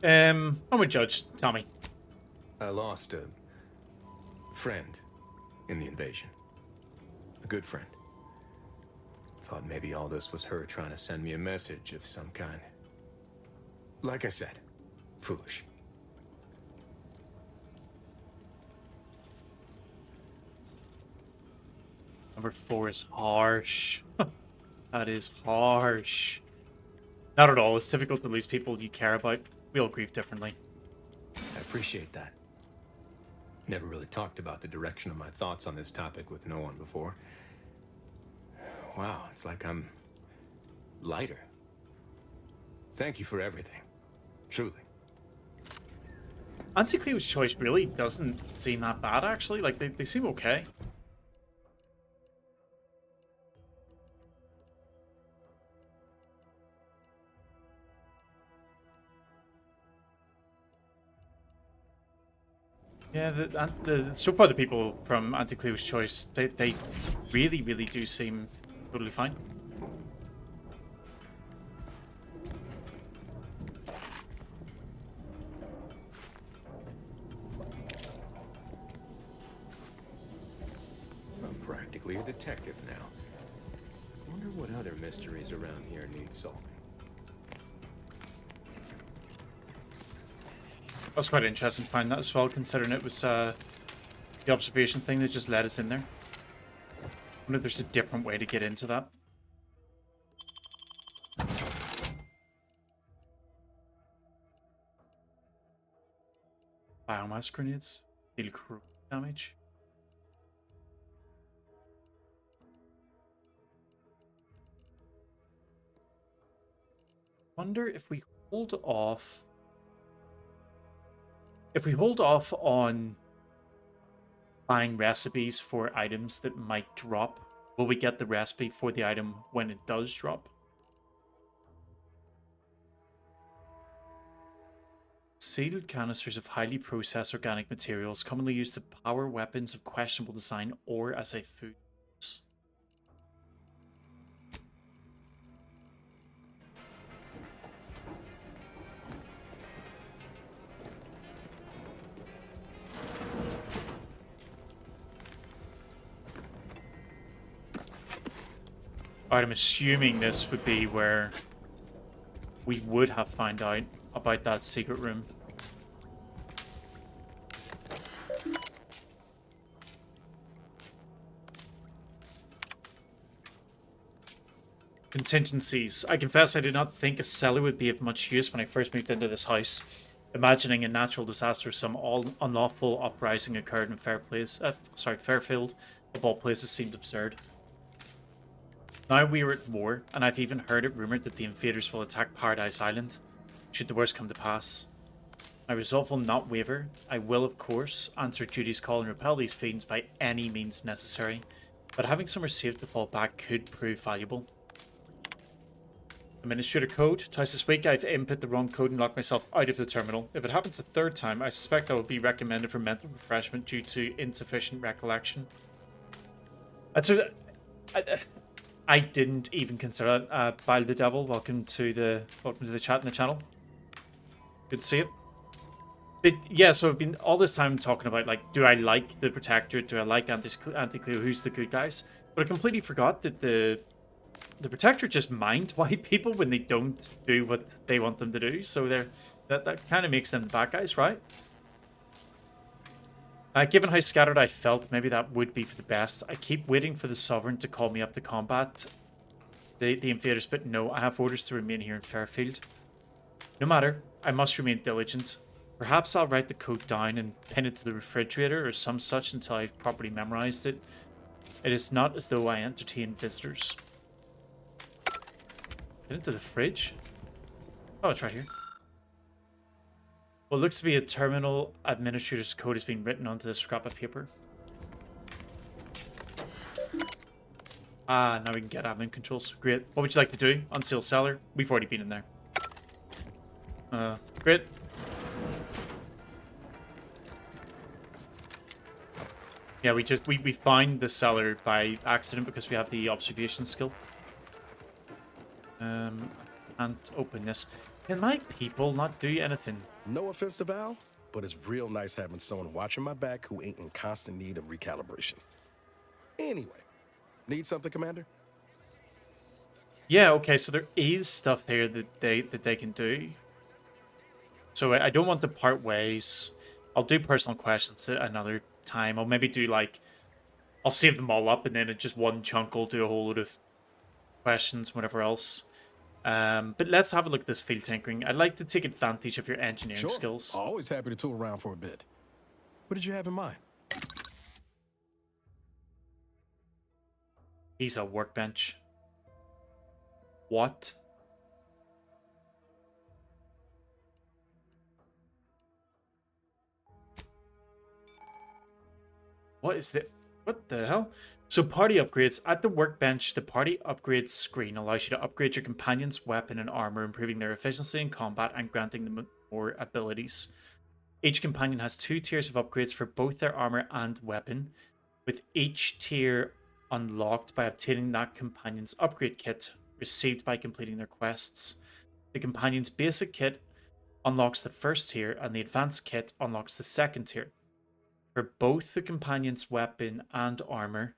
I'm a judge, Tommy. I lost a friend in the invasion. A good friend. Thought maybe all this was her trying to send me a message of some kind. Like I said, foolish. Number 4 is harsh. That is harsh. Not at all. It's difficult to lose people you care about. We all grieve differently. I appreciate that. Never really talked about the direction of my thoughts on this topic with no one before. Wow, it's like I'm lighter. Thank you for everything. Truly. Anti-Cleo's choice really doesn't seem that bad, actually. Like, they seem okay. Yeah, so far the people from Anti-Cleo's choice, they really, really do seem totally fine. I'm practically a detective now. Wonder what other mysteries around here need solving. That was quite interesting to find that as well, considering it was the observation thing that just led us in there. I wonder if there's a different way to get into that. Biomass grenades deal crew damage. Wonder if we hold off. If we hold off on buying recipes for items that might drop, will we get the recipe for the item when it does drop? Sealed canisters of highly processed organic materials commonly used to power weapons of questionable design or as a food. Alright, I'm assuming this would be where we would have found out about that secret room. Contingencies. I confess I did not think a cellar would be of much use when I first moved into this house. Imagining a natural disaster or some unlawful uprising occurred in Fairfield, of all places, seemed absurd. Now we are at war, and I've even heard it rumoured that the invaders will attack Paradise Island, should the worst come to pass. My resolve will not waver. I will, of course, answer duty's call and repel these fiends by any means necessary, but having somewhere safe to fall back could prove valuable. Administrator code. Twice this week I've input the wrong code and locked myself out of the terminal. If it happens a third time, I suspect I will be recommended for mental refreshment due to insufficient recollection. I didn't even consider that. Bile the Devil, welcome to the chat in the channel. Good to see it. But yeah, so I've been all this time talking about, like, do I like the Protector? Do I like Anti-Cleo? Who's the good guys? But I completely forgot that the Protector just mind white people when they don't do what they want them to do. So that kind of makes them the bad guys, right? Given how scattered I felt, maybe that would be for the best. I keep waiting for the Sovereign to call me up to combat the invaders, but no, I have orders to remain here in Fairfield. No matter, I must remain diligent. Perhaps I'll write the code down and pin it to the refrigerator or some such until I've properly memorized it. It is not as though I entertain visitors. Get into the fridge? Oh, it's right here. What looks to be a terminal administrator's code is being written onto this scrap of paper. Ah, now we can get admin controls. Great. What would you like to do? Unseal cellar? We've already been in there. Great. Yeah, we found the cellar by accident because we have the observation skill. Can't open this. Can my people not do anything? No offense to Val, but it's real nice having someone watching my back who ain't in constant need of recalibration. Anyway, need something, Commander? Yeah, okay, so there is stuff there that they can do. So I don't want to part ways. I'll do personal questions at another time. I'll maybe do like I'll save them all up and then in just one chunk I'll do a whole load of questions, whatever else. But let's have a look at this field tinkering. I'd like to take advantage of your engineering Sure. skills. Always happy to tool around for a bit. What did you have in mind? He's a workbench. What? What is that? What the hell? So party upgrades. At the workbench, the party upgrades screen allows you to upgrade your companion's weapon and armor, improving their efficiency in combat and granting them more abilities. Each companion has 2 tiers of upgrades for both their armor and weapon, with each tier unlocked by obtaining that companion's upgrade kit received by completing their quests. The companion's basic kit unlocks the first tier, and the advanced kit unlocks the second tier. For both the companion's weapon and armor,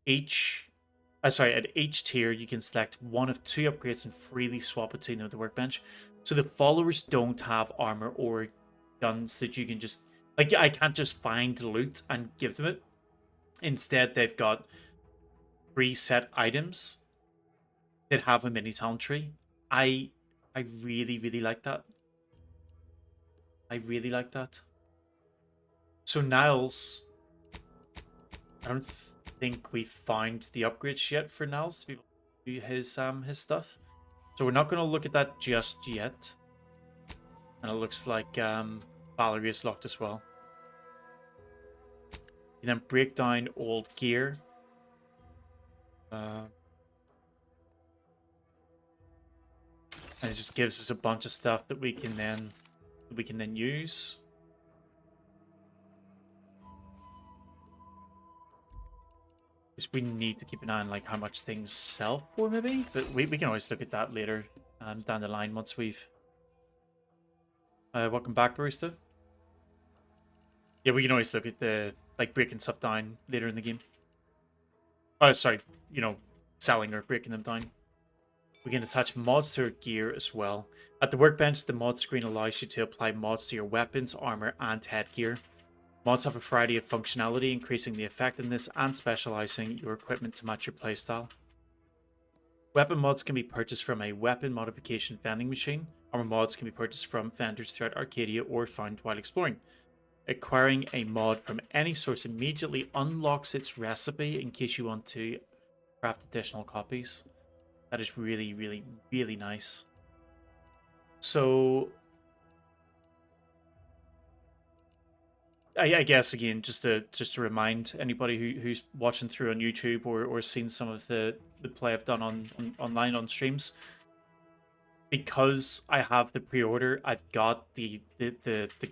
at each tier you can select one of 2 upgrades and freely swap between them at the workbench. So the followers don't have armor or guns that you can just like. I can't just find loot and give them it. Instead, they've got preset items that have a mini talent tree. I really like that. I really like that. So Niles, I don't think we found the upgrades yet for Niles to be able to do his stuff. So we're not going to look at that just yet. And it looks like Valerie is locked as well. You then break down old gear. And it just gives us a bunch of stuff that we can then use. We need to keep an eye on like how much things sell for, maybe, but we can always look at that later down the line once we've. Welcome back, Barista. Yeah, we can always look at the like breaking stuff down later in the game. Oh, sorry, selling or breaking them down. We can attach mods to our gear as well. At the workbench, the mod screen allows you to apply mods to your weapons, armor, and headgear. Mods have a variety of functionality, increasing the effectiveness and specializing your equipment to match your playstyle. Weapon mods can be purchased from a weapon modification vending machine. Armor mods can be purchased from vendors throughout Arcadia or found while exploring. Acquiring a mod from any source immediately unlocks its recipe in case you want to craft additional copies. That is really nice. So I guess again, just to remind anybody who's watching through on YouTube or seen some of the play I've done online on streams, because I have the pre-order, I've got the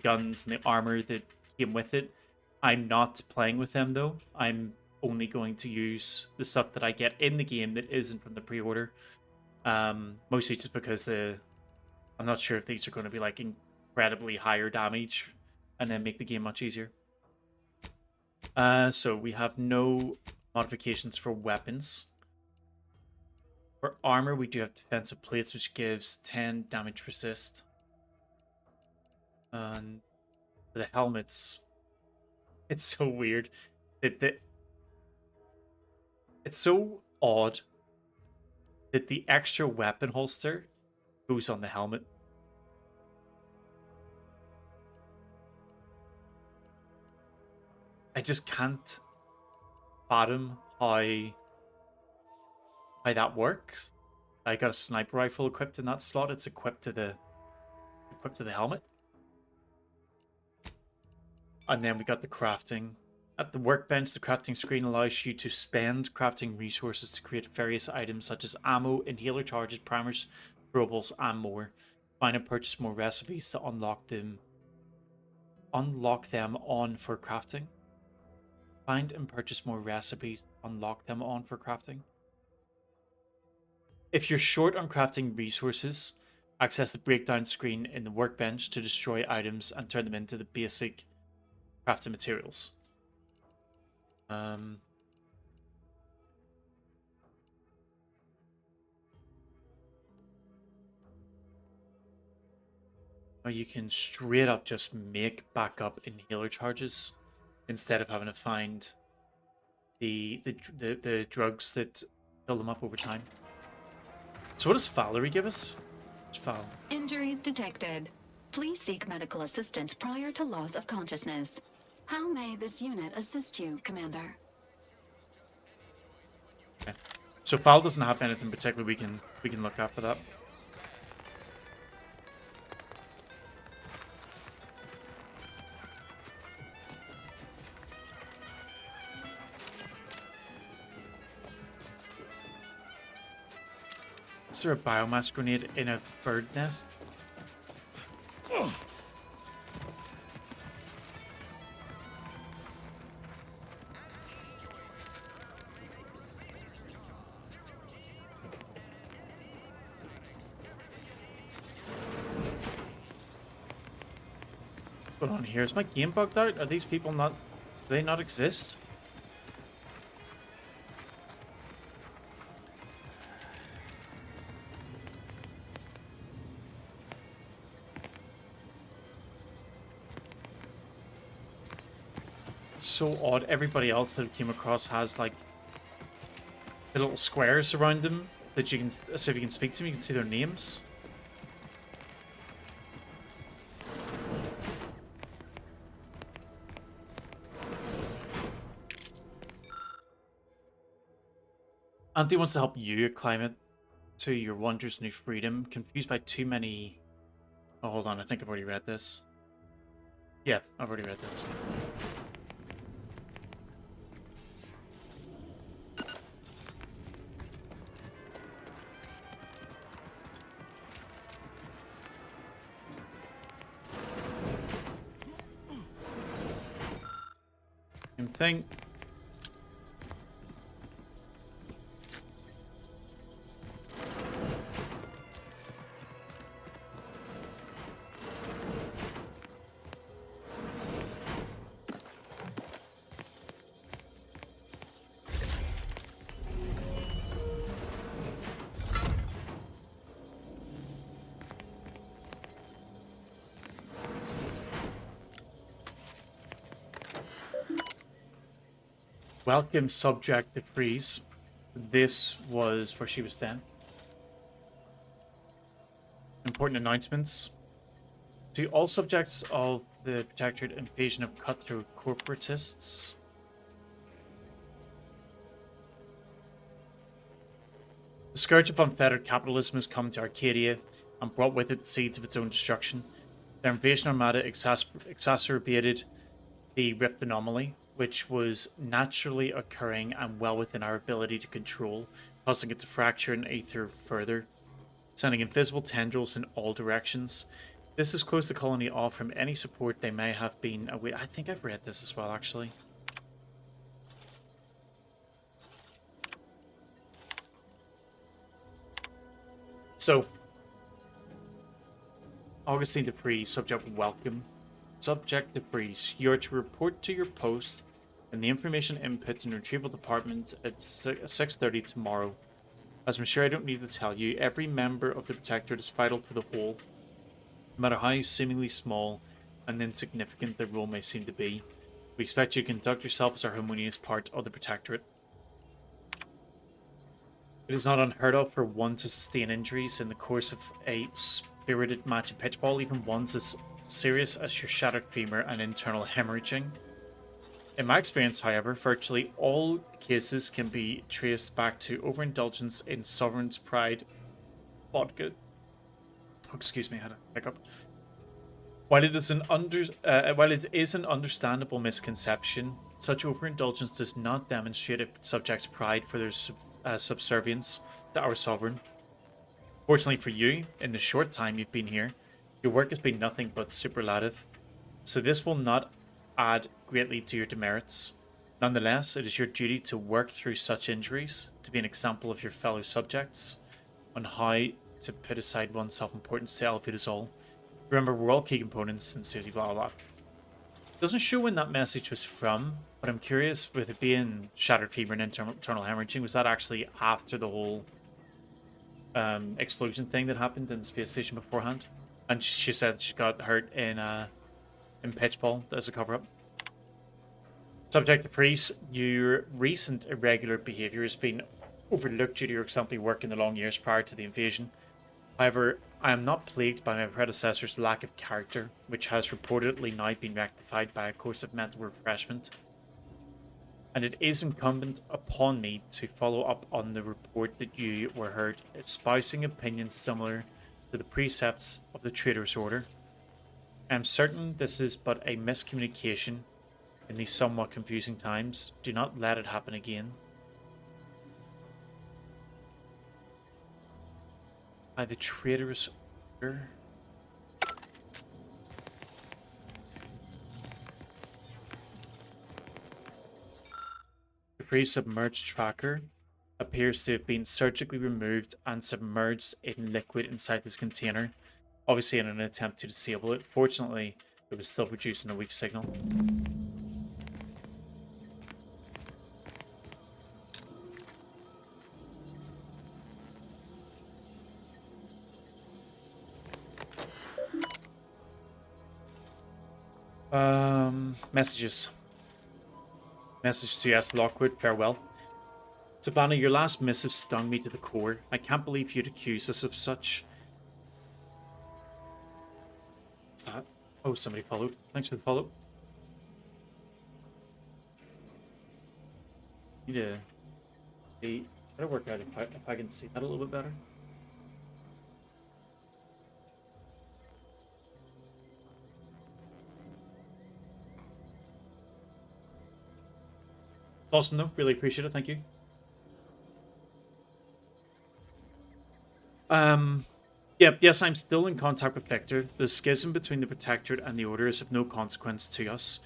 guns and the armor that came with it. I'm not playing with them though. I'm only going to use the stuff that I get in the game that isn't from the pre-order. Mostly just because I'm not sure if these are going to be like incredibly higher damage and then make the game much easier. So we have no modifications for weapons. For armor, we do have defensive plates, which gives 10 damage resist. And for the helmets, it's so weird. It's so odd that the extra weapon holster goes on the helmet. I just can't fathom how that works. I got a sniper rifle equipped in that slot. It's equipped to the helmet. And then we got the crafting. At the workbench, the crafting screen allows you to spend crafting resources to create various items such as ammo, inhaler charges, primers, throwables, and more. Find and purchase more recipes to unlock them on for crafting. Find and purchase more recipes to unlock them on for crafting. If you're short on crafting resources Access the breakdown screen in the workbench to destroy items and turn them into the basic crafting materials. Or you can straight up just make backup inhaler charges instead of having to find the drugs that fill them up over time. So what does Valerie give us? Val. Injuries detected. Please seek medical assistance prior to loss of consciousness. How may this unit assist you, Commander? Okay. So Val doesn't have anything particular we can look after that. Is there a biomass grenade in a bird nest? What's going on here? Is my game bugged out? Are these people not... Do they not exist? So odd. Everybody else that I came across has like the little squares around them that you can, so if you can speak to them, you can see their names. Auntie wants to help you climb it to your wondrous new freedom. Confused by too many... Oh, hold on. I think I've already read this. Yeah, I've already read this. Same thing. Welcome, subject to freeze. This was where she was then. Important announcements. To all subjects of the protectorate, invasion of cutthroat corporatists. The scourge of unfettered capitalism has come to Arcadia and brought with it seeds of its own destruction. Their invasion armada exacerbated the rift anomaly, which was naturally occurring and well within our ability to control, causing it to fracture and aether further, sending invisible tendrils in all directions. This has closed the colony off from any support they may have been away. I think I've read this as well, actually. So, Augustine Dupree, subject welcome. Subject Dupree, you are to report to your post in the information input and retrieval department at 6:30 tomorrow. As I'm sure I don't need to tell you, every member of the Protectorate is vital to the whole, no matter how seemingly small and insignificant the role may seem to be. We expect you to conduct yourself as a harmonious part of the Protectorate. It is not unheard of for one to sustain injuries in the course of a spirited match of pitchball, even ones as serious as your shattered femur and internal hemorrhaging. In my experience, however, virtually all cases can be traced back to overindulgence in sovereign's pride vodka. Oh, excuse me, I had a hiccup. While it is an understandable misconception, such overindulgence does not demonstrate a subject's pride for their subservience to our sovereign. Fortunately for you, in the short time you've been here, your work has been nothing but superlative, so this will not add greatly to your demerits. Nonetheless, it is your duty to work through such injuries, to be an example of your fellow subjects on how to put aside one's self-importance to elevate us all. Remember, we're all key components and Susie, blah, blah, blah. Doesn't show when that message was from, but I'm curious, with it being Shattered Fever and internal hemorrhaging, was that actually after the whole explosion thing that happened in the space station beforehand? And she said she got hurt in Pitchball as a cover-up. Subject to Priest, your recent irregular behaviour has been overlooked due to your exemplary work in the long years prior to the invasion. However, I am not plagued by my predecessor's lack of character, which has reportedly now been rectified by a course of mental refreshment. And it is incumbent upon me to follow up on the report that you were heard espousing opinions similar to the precepts of the Traitor's Order. I am certain this is but a miscommunication in these somewhat confusing times. Do not let it happen again. By the Traitor's Order. The free submerged tracker appears to have been surgically removed and submerged in liquid inside this container, obviously in an attempt to disable it. Fortunately, it was still producing a weak signal. Messages. Message to S. Lockwood, farewell. Savannah, your last missive stung me to the core. I can't believe you'd accuse us of such. What's that? Oh, somebody followed. Thanks for the follow. Need to see. Try to work out if I can see that a little bit better. Awesome though, really appreciate it, thank you. Yes, I'm still in contact with Victor. The schism between the Protectorate and the Order is of no consequence to us,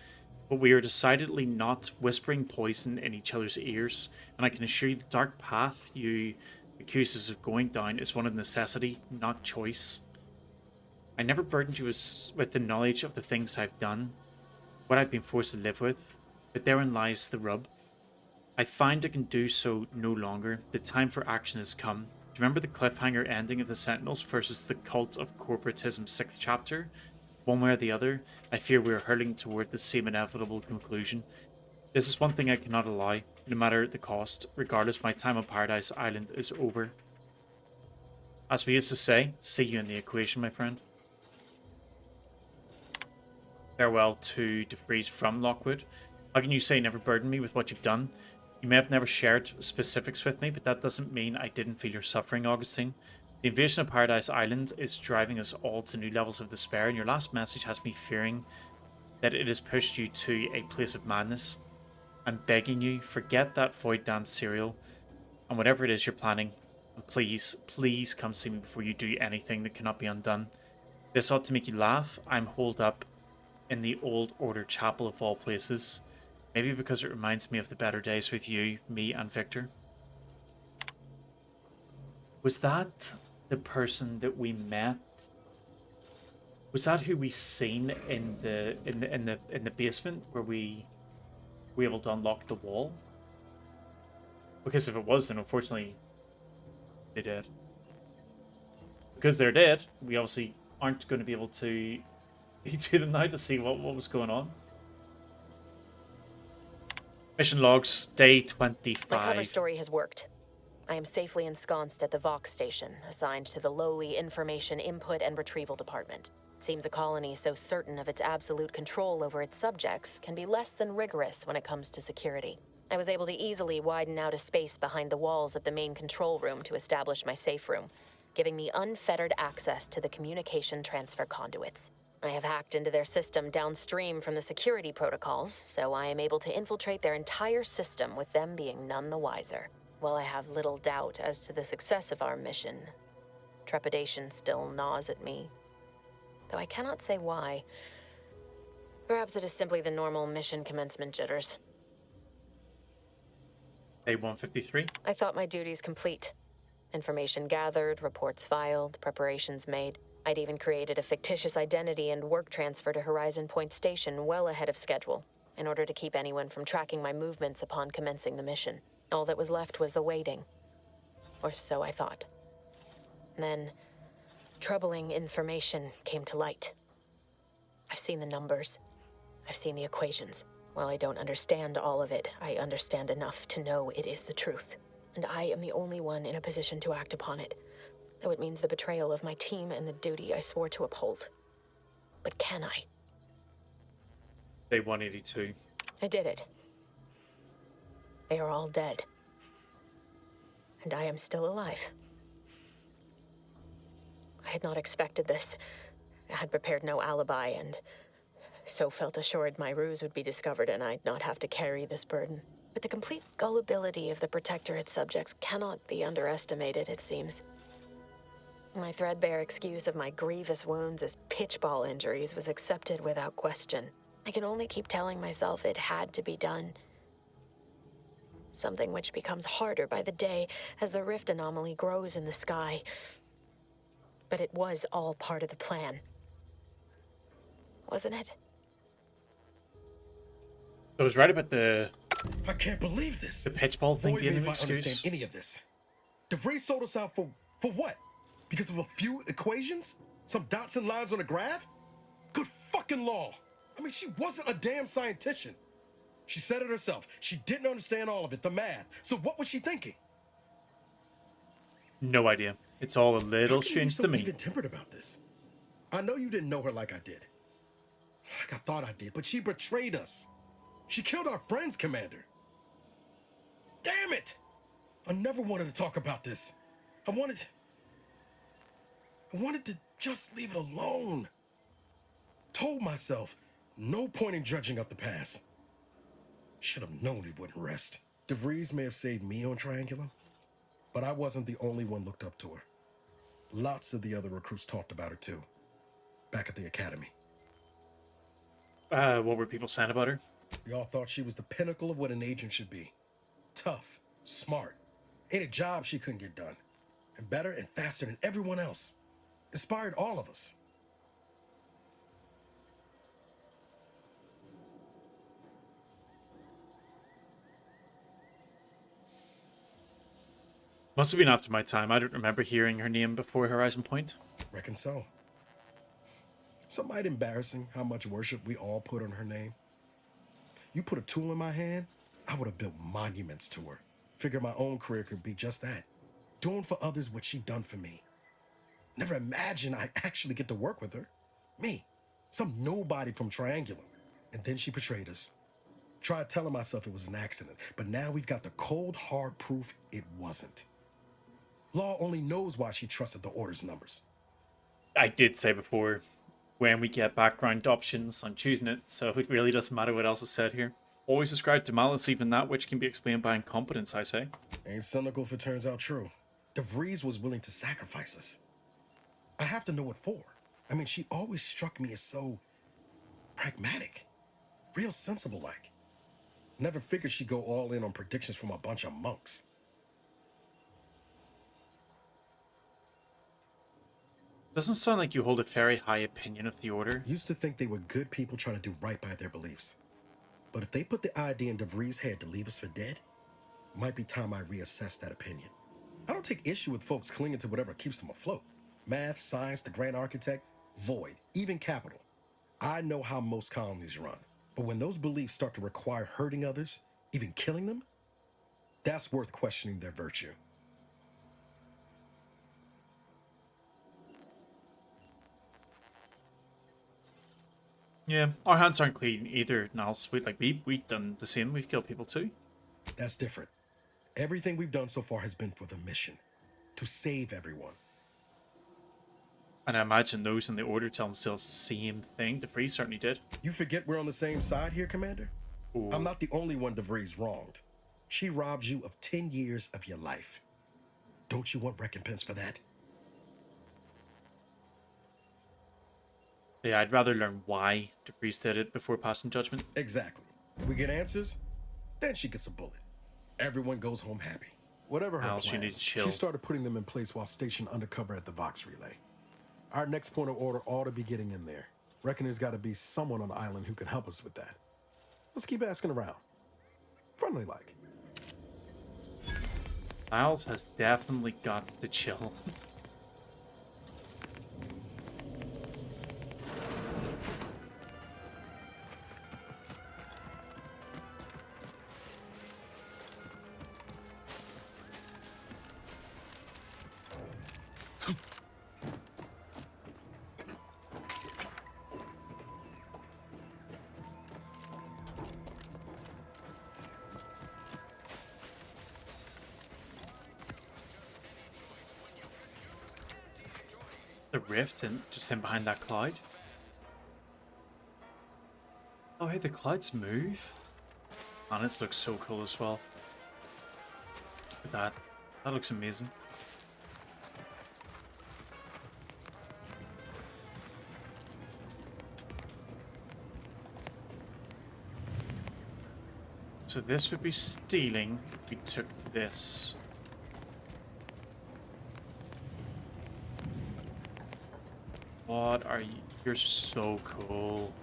but we are decidedly not whispering poison in each other's ears, and I can assure you the dark path you accuse us of going down is one of necessity, not choice. I never burdened you with the knowledge of the things I've done, what I've been forced to live with, but therein lies the rub. I find I can do so no longer. The time for action has come. Do you remember the cliffhanger ending of the Sentinels versus the Cult of Corporatism 6th chapter? One way or the other, I fear we are hurtling toward the same inevitable conclusion. This is one thing I cannot allow, no matter the cost. Regardless, my time on Paradise Island is over. As we used to say, see you in the equation, my friend. Farewell to DeFreeze from Lockwood. How can you say never burden me with what you've done? You may have never shared specifics with me, but that doesn't mean I didn't feel your suffering, Augustine. The invasion of Paradise Island is driving us all to new levels of despair, and your last message has me fearing that it has pushed you to a place of madness. I'm begging you, forget that void-damned cereal, and whatever it is you're planning, and please, please come see me before you do anything that cannot be undone. This ought to make you laugh. I'm holed up in the Old Order Chapel of all places. Maybe because it reminds me of the better days with you, me, and Victor. Was that the person that we met? Was that who we seen in the basement where we were able to unlock the wall? Because if it was, then unfortunately they did. Because they're dead, we obviously aren't going to be able to do them now to see what was going on. Mission logs, day 25. My cover story has worked. I am safely ensconced at the Vox station, assigned to the lowly Information Input and Retrieval Department. Seems a colony so certain of its absolute control over its subjects can be less than rigorous when it comes to security. I was able to easily widen out a space behind the walls of the main control room to establish my safe room, giving me unfettered access to the communication transfer conduits. I have hacked into their system downstream from the security protocols, so I am able to infiltrate their entire system with them being none the wiser. While I have little doubt as to the success of our mission, trepidation still gnaws at me. Though I cannot say why. Perhaps it is simply the normal mission commencement jitters. Day 153. I thought my duties complete. Information gathered, reports filed, preparations made. I'd even created a fictitious identity and work transfer to Horizon Point Station well ahead of schedule, in order to keep anyone from tracking my movements upon commencing the mission. All that was left was the waiting. Or so I thought. Then, troubling information came to light. I've seen the numbers. I've seen the equations. While I don't understand all of it, I understand enough to know it is the truth. And I am the only one in a position to act upon it, though it means the betrayal of my team and the duty I swore to uphold. But can I? Day 182. I did it. They are all dead. And I am still alive. I had not expected this. I had prepared no alibi, and so felt assured my ruse would be discovered and I'd not have to carry this burden. But the complete gullibility of the Protectorate subjects cannot be underestimated, it seems. My threadbare excuse of my grievous wounds as pitchball injuries was accepted without question. I can only keep telling myself it had to be done. Something which becomes harder by the day as the rift anomaly grows in the sky. But it was all part of the plan. Wasn't it? I was right about the I can't believe this. pitchball thing Void me being if an I understand excuse. any of this. DeVries sold us out for what? Because of a few equations? Some dots and lines on a graph? Good fucking law. I mean, she wasn't a damn scientist. She said it herself. She didn't understand all of it, the math. So what was she thinking? No idea. It's all a How little can you be strange so to me. even-tempered about this? I know you didn't know her like I did. Like I thought I did, but she betrayed us. She killed our friends, Commander. Damn it! I never wanted to talk about this. I wanted to just leave it alone. Told myself, no point in dredging up the past. Should have known it wouldn't rest. DeVries may have saved me on Triangulum, but I wasn't the only one looked up to her. Lots of the other recruits talked about her too, back at the academy. What were people saying about her? We all thought she was the pinnacle of what an agent should be. Tough, smart, ain't a job she couldn't get done. And better and faster than everyone else. Inspired all of us. Must have been after my time. I don't remember hearing her name before Horizon Point. Reckon so. Some might embarrassing how much worship we all put on her name. You put a tool in my hand, I would have built monuments to her. Figure my own career could be just that. Doing for others what she done for me. Never imagined I'd actually get to work with her. Me, some nobody from Triangulum. And then she betrayed us. Tried telling myself it was an accident, but now we've got the cold, hard proof it wasn't. Law only knows why she trusted the Order's numbers. I did say before, when we get background options, I'm choosing it, so it really doesn't matter what else is said here. Always ascribe to malice, even that which can be explained by incompetence, I say. Ain't cynical if it turns out true. DeVries was willing to sacrifice us. I have to know what for. I mean, she always struck me as so pragmatic. Real sensible-like. Never figured she'd go all in on predictions from a bunch of monks. Doesn't sound like you hold a very high opinion of the Order. Used to think they were good people trying to do right by their beliefs. But if they put the idea in DeVries' head to leave us for dead, might be time I reassess that opinion. I don't take issue with folks clinging to whatever keeps them afloat. Math, science, the grand architect, void, even capital. I know how most colonies run. But when those beliefs start to require hurting others, even killing them, that's worth questioning their virtue. Yeah, our hands aren't clean either, Niles. We've done the same. We've killed people too. That's different. Everything we've done so far has been for the mission. To save everyone. And I imagine those in the Order tell themselves the same thing. DeVries certainly did. You forget we're on the same side here, Commander? Ooh. I'm not the only one DeVries wronged. She robbed you of 10 years of your life. Don't you want recompense for that? Yeah, I'd rather learn why DeVries did it before passing judgment. Exactly. We get answers, then she gets a bullet. Everyone goes home happy. Whatever her Else, you need plans, to chill. she started putting them in place while stationed undercover at the Vox Relay. Our next point of order ought to be getting in there. Reckon there's got to be someone on the island who can help us with that. Let's keep asking around. Friendly like. Niles has definitely got to chill. The rift and just him behind that cloud. Oh hey, the clouds move. And it looks so cool as well. Look at that. That looks amazing. So this would be stealing if we took this. What are you? You're so cool.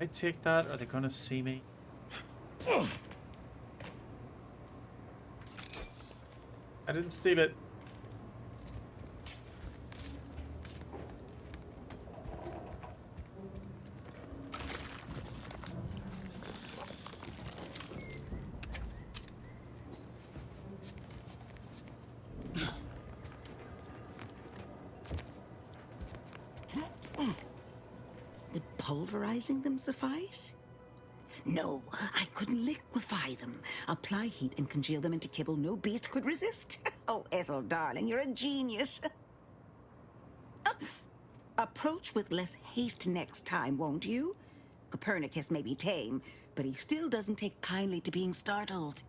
I take that? Are they gonna see me? I didn't steal it. Would pulverizing them suffice? No, I could liquefy them. Apply heat and congeal them into kibble no beast could resist. Oh, Ethel, darling, you're a genius. Approach with less haste next time, won't you? Copernicus may be tame, but he still doesn't take kindly to being startled.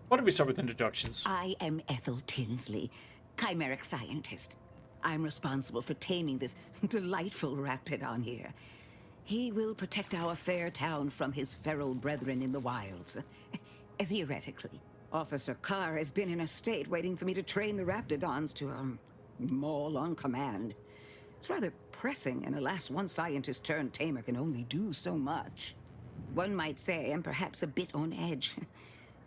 Why don't we start with introductions? I am Ethel Tinsley, chimeric scientist. I'm responsible for taming this delightful raptidon here. He will protect our fair town from his feral brethren in the wilds. Theoretically. Officer Carr has been in a state waiting for me to train the raptidons to, maul on command. It's rather pressing, and alas, one scientist turned tamer can only do so much. One might say I'm perhaps a bit on edge.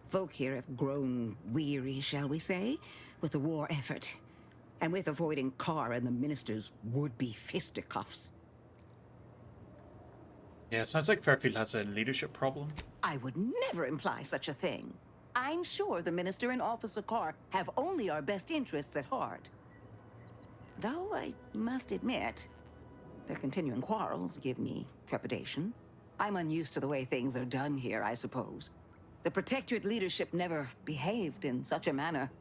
Folk here have grown weary, shall we say, with the war effort. And with avoiding Carr and the minister's would-be fisticuffs. Yeah, sounds like Fairfield has a leadership problem. I would never imply such a thing. I'm sure the minister and Officer Carr have only our best interests at heart. Though I must admit, their continuing quarrels give me trepidation. I'm unused to the way things are done here, I suppose. The Protectorate leadership never behaved in such a manner.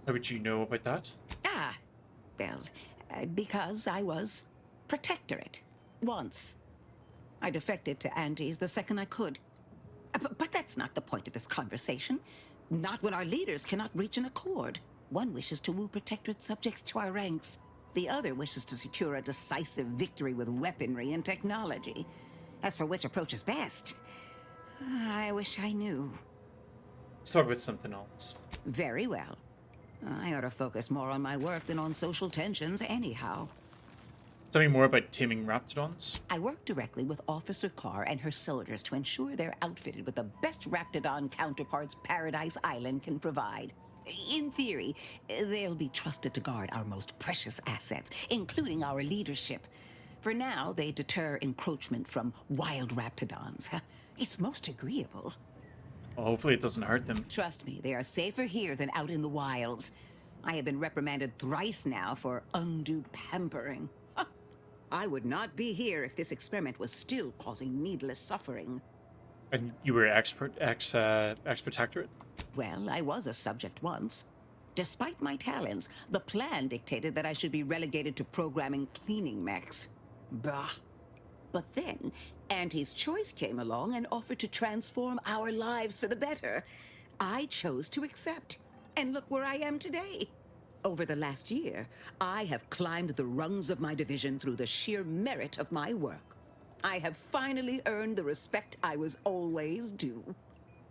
How would you know about that? Well, because I was Protectorate. Once. I defected to Andes the second I could. But that's not the point of this conversation. Not when our leaders cannot reach an accord. One wishes to woo Protectorate subjects to our ranks. The other wishes to secure a decisive victory with weaponry and technology. As for which approach is best, I wish I knew. Let's talk about something else. Very well. I ought to focus more on my work than on social tensions anyhow. Tell me more about taming raptidons. I work directly with Officer Carr and her soldiers to ensure they're outfitted with the best raptidon counterparts Paradise Island can provide. In theory, they'll be trusted to guard our most precious assets, including our leadership. For now, they deter encroachment from wild raptidons. It's most agreeable. Well, hopefully it doesn't hurt them. Trust me, they are safer here than out in the wilds. I have been reprimanded thrice now for undue pampering. I would not be here if this experiment was still causing needless suffering. And you were ex-protectorate? Well, I was a subject once. Despite my talents, the plan dictated that I should be relegated to programming cleaning mechs. Bah. But then, Auntie's Choice came along and offered to transform our lives for the better. I chose to accept. And look where I am today. Over the last year, I have climbed the rungs of my division through the sheer merit of my work. I have finally earned the respect I was always due.